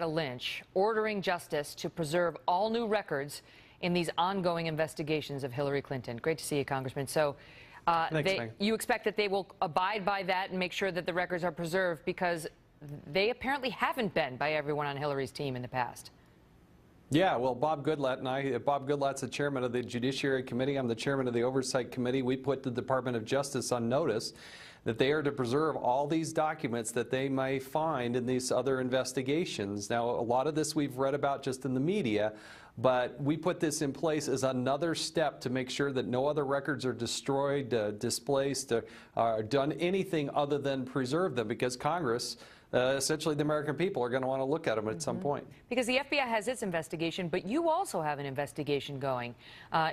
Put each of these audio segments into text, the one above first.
Lynch ordering justice to preserve all new records in these ongoing investigations of Hillary Clinton. Great to see you, Congressman. So you expect that they will abide by that and make sure that the records are preserved, because they apparently haven't been by everyone on Hillary's team in the past. Yeah, well, Bob Goodlatte's the chairman of the Judiciary Committee. I'm the chairman of the Oversight Committee. We put the Department of Justice on notice that they are to preserve all these documents that they may find in these other investigations. Now, a lot of this we've read about just in the media, but we put this in place as another step to make sure that no other records are destroyed, displaced, or done anything other than preserve them, because Congress, essentially the American people, are going to want to look at them at some point. Because the FBI has its investigation, but you also have an investigation going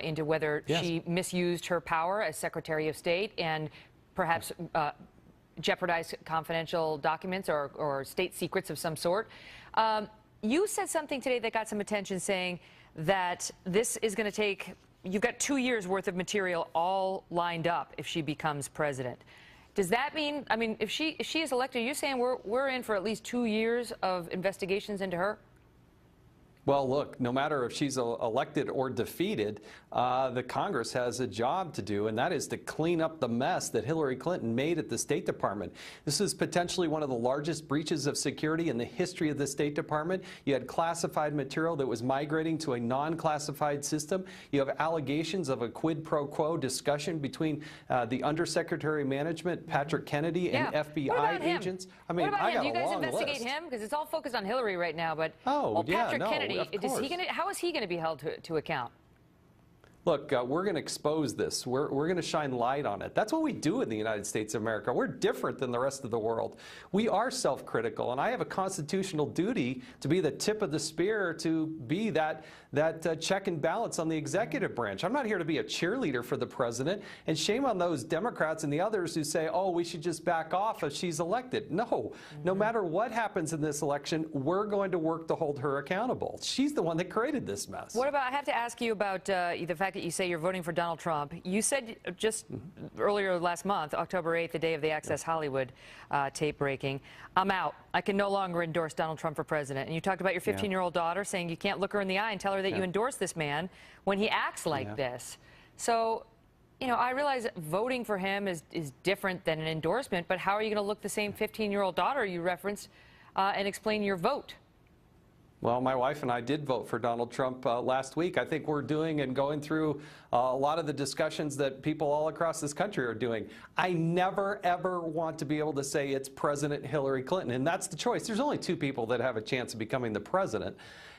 into whether she misused her power as Secretary of State and perhaps jeopardized confidential documents or state secrets of some sort. You said something today that got some attention, saying that this is going to take, you've got 2 years worth of material all lined up if she becomes president. Does that mean, I mean, if she is elected, are you saying we're in for at least 2 years of investigations into her? Well, look, no matter if she's elected or defeated, the Congress has a job to do, and that is to clean up the mess that Hillary Clinton made at the State Department. This is potentially one of the largest breaches of security in the history of the State Department. You had classified material that was migrating to a non-classified system. You have allegations of a quid pro quo discussion between the Undersecretary of Management, Patrick Kennedy, and FBI agents. I mean, I got a long list. Do you guys investigate him? Because it's all focused on Hillary right now, but Patrick Kennedy, how is he going to be held to account? Look, we're going to expose this. We're going to shine light on it. That's what we do in the United States of America. We're different than the rest of the world. We are self-critical, and I have a constitutional duty to be the tip of the spear, to be that check and balance on the executive branch. I'm not here to be a cheerleader for the president, and shame on those Democrats and the others who say, oh, we should just back off if she's elected. No, no matter what happens in this election, we're going to work to hold her accountable. She's the one that created this mess. What about, I have to ask you about the fact that you say you're voting for Donald Trump. You said just earlier last month, October 8th, the day of the Access Hollywood tape breaking, I'm out. I can no longer endorse Donald Trump for president. And you talked about your 15-year-old daughter, saying you can't look her in the eye and tell her that you endorse this man when he acts like this. So, you know, I realize voting for him is different than an endorsement, but how are you going to look the same 15-year-old daughter you referenced and explain your vote? Well, my wife and I did vote for Donald Trump last week. I think we're doing and going through a lot of the discussions that people all across this country are doing. I never, ever want to be able to say it's President Hillary Clinton, and that's the choice. There's only two people that have a chance of becoming the president.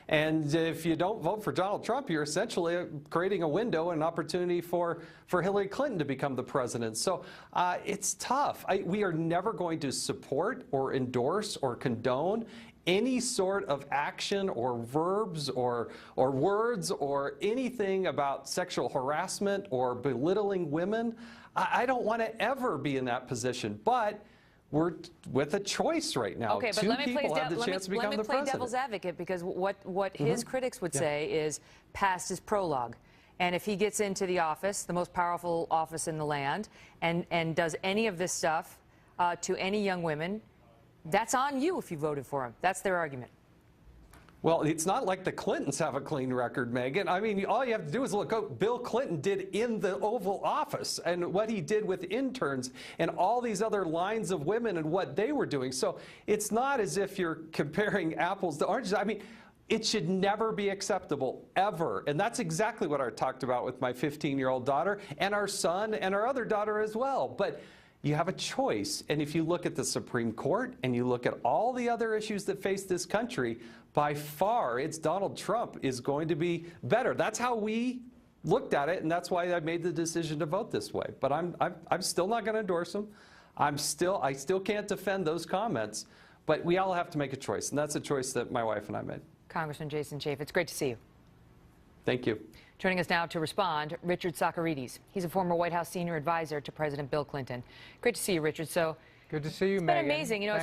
And if you don't vote for Donald Trump, you're essentially creating a window, an opportunity for Hillary Clinton to become the president. So it's tough. We are never going to support or endorse or condone any sort of action or verbs or words or anything about sexual harassment or belittling women. I don't want to ever be in that position, but we're with a choice right now. Okay, but Two people have the chance to become the president. Let me play devil's advocate, because what his critics would say is past his prologue. And if he gets into the office, the most powerful office in the land, and does any of this stuff to any young women, that's on you if you voted for him. That's their argument. Well, it's not like the Clintons have a clean record, Megan. I mean, all you have to do is look what Bill Clinton did in the Oval Office and what he did with interns and all these other lines of women and what they were doing. So it's not as if you're comparing apples to oranges. I mean, it should never be acceptable, ever. And that's exactly what I talked about with my 15-year-old daughter and our son and our other daughter as well. But you have a choice, and if you look at the Supreme Court and you look at all the other issues that face this country, by far, it's Donald Trump is going to be better. That's how we looked at it, and that's why I made the decision to vote this way. But I'm still not going to endorse him. I still can't defend those comments. But we all have to make a choice, and that's a choice that my wife and I made. Congressman Jason Chaffetz, it's great to see you. Thank you. Joining us now to respond, Richard Socarides. He's a former White House senior advisor to President Bill Clinton. Great to see you, Richard. So good to see you, Megan. It's been amazing. You know,